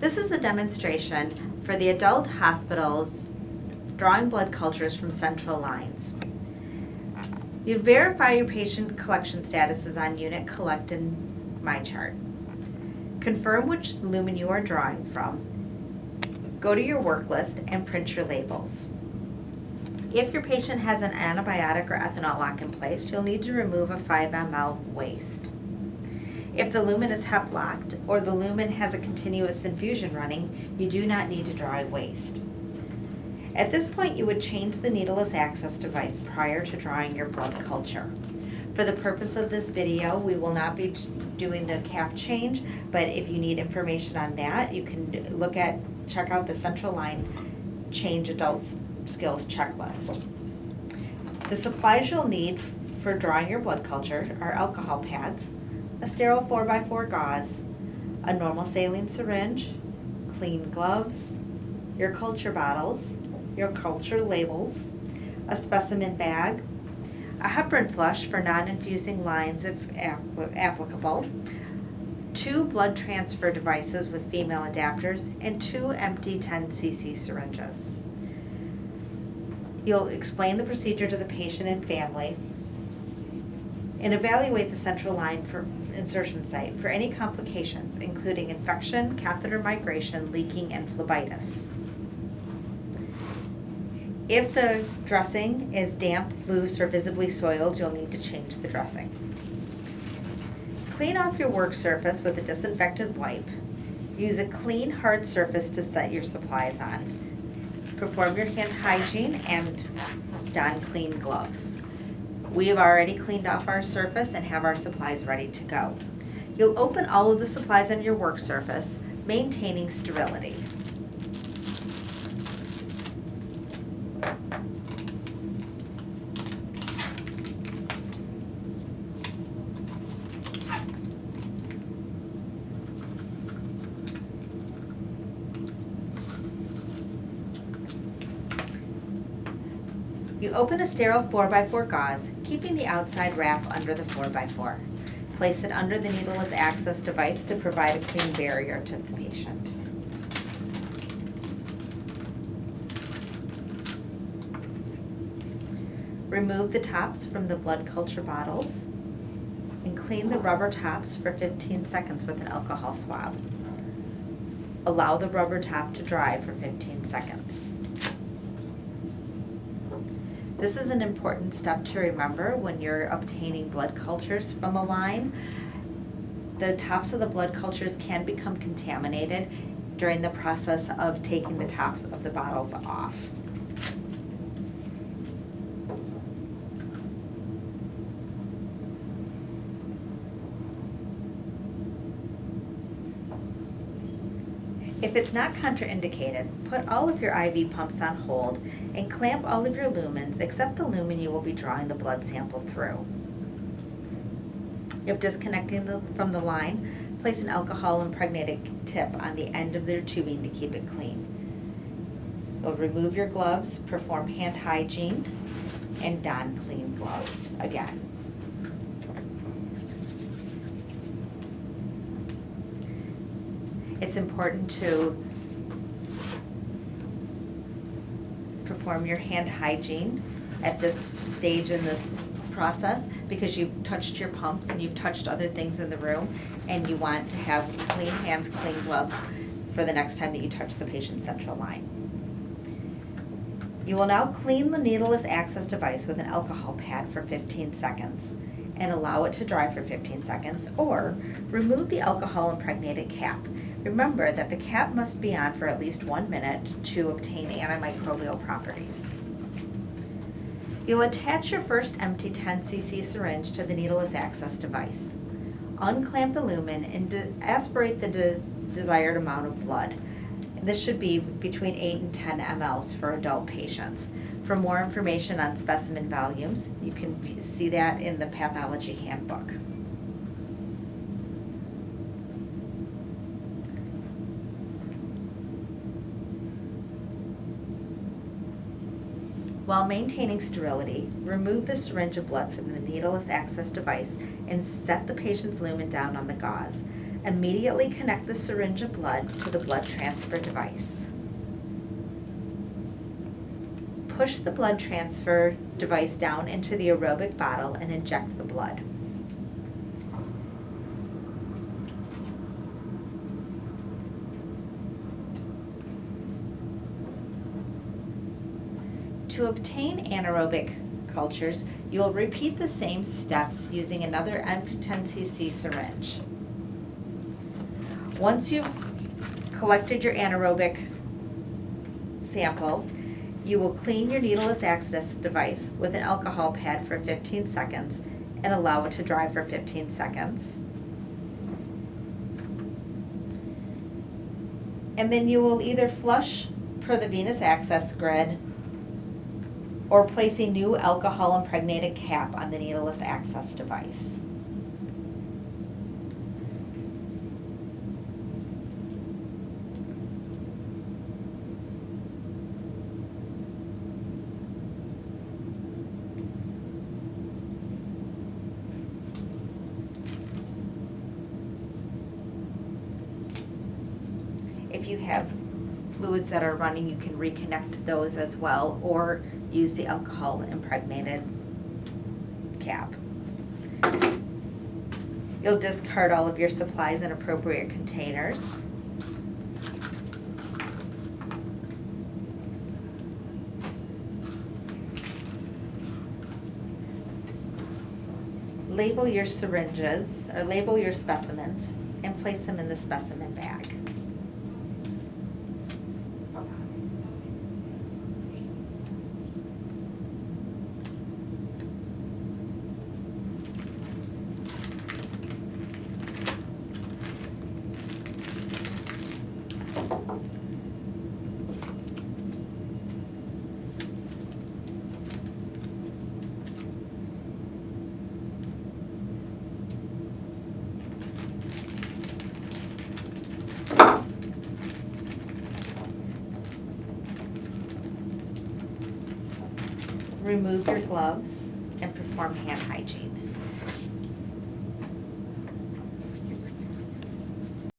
This is a demonstration for the adult hospitals drawing blood cultures from central lines. You verify your patient collection statuses on Unit Collect in MyChart. Confirm which lumen you are drawing from. Go to your work list and print your labels. If your patient has an antibiotic or ethanol lock in place, you'll need to remove a 5 ml waste. If the lumen is HEP locked or the lumen has a continuous infusion running, you do not need to draw a waste. At this point, you would change the needleless access device prior to drawing your blood culture. For the purpose of this video, we will not be doing the cap change, but if you need information on that, you can check out the Central Line Change Adult Skills Checklist. The supplies you'll need for drawing your blood culture are alcohol pads, a sterile 4x4 gauze, a normal saline syringe, clean gloves, your culture bottles, your culture labels, a specimen bag, a heparin flush for non-infusing lines if applicable, 2 blood transfer devices with female adapters, and 2 empty 10 cc syringes. You'll explain the procedure to the patient and family and evaluate the central line for insertion site for any complications, including infection, catheter migration, leaking, and phlebitis. If the dressing is damp, loose, or visibly soiled, you'll need to change the dressing. Clean off your work surface with a disinfectant wipe. Use a clean, hard surface to set your supplies on. Perform your hand hygiene and don clean gloves. We have already cleaned off our surface and have our supplies ready to go. You'll open all of the supplies on your work surface, maintaining sterility. You open a sterile 4x4 gauze, keeping the outside wrap under the 4x4. Place it under the needleless access device to provide a clean barrier to the patient. Remove the tops from the blood culture bottles and clean the rubber tops for 15 seconds with an alcohol swab. Allow the rubber top to dry for 15 seconds. This is an important step to remember when you're obtaining blood cultures from a line. The tops of the blood cultures can become contaminated during the process of taking the tops of the bottles off. If it's not contraindicated, put all of your IV pumps on hold and clamp all of your lumens except the lumen you will be drawing the blood sample through. If disconnecting from the line, place an alcohol impregnated tip on the end of their tubing to keep it clean. You'll remove your gloves, perform hand hygiene, and don clean gloves again. It's important to perform your hand hygiene at this stage in this process because you've touched your pumps and you've touched other things in the room, and you want to have clean hands, clean gloves for the next time that you touch the patient's central line. You will now clean the needleless access device with an alcohol pad for 15 seconds and allow it to dry for 15 seconds, or remove the alcohol impregnated cap. Remember that the cap must be on for at least 1 minute to obtain antimicrobial properties. You'll attach your first empty 10 cc syringe to the needleless access device. Unclamp the lumen and aspirate the desired amount of blood. This should be between 8 and 10 mLs for adult patients. For more information on specimen volumes, you can see that in the pathology handbook. While maintaining sterility, remove the syringe of blood from the needleless access device and set the patient's lumen down on the gauze. Immediately connect the syringe of blood to the blood transfer device. Push the blood transfer device down into the aerobic bottle and inject the blood. To obtain anaerobic cultures, you will repeat the same steps using another N10cc syringe. Once you've collected your anaerobic sample, you will clean your needleless access device with an alcohol pad for 15 seconds and allow it to dry for 15 seconds. And then you will either flush per the venous access grid or place a new alcohol impregnated cap on the needleless access device. If you have fluids that are running, you can reconnect those as well, or use the alcohol impregnated cap. You'll discard all of your supplies in appropriate containers. Label your syringes, or label your specimens, and place them in the specimen bag. Remove your gloves and perform hand hygiene.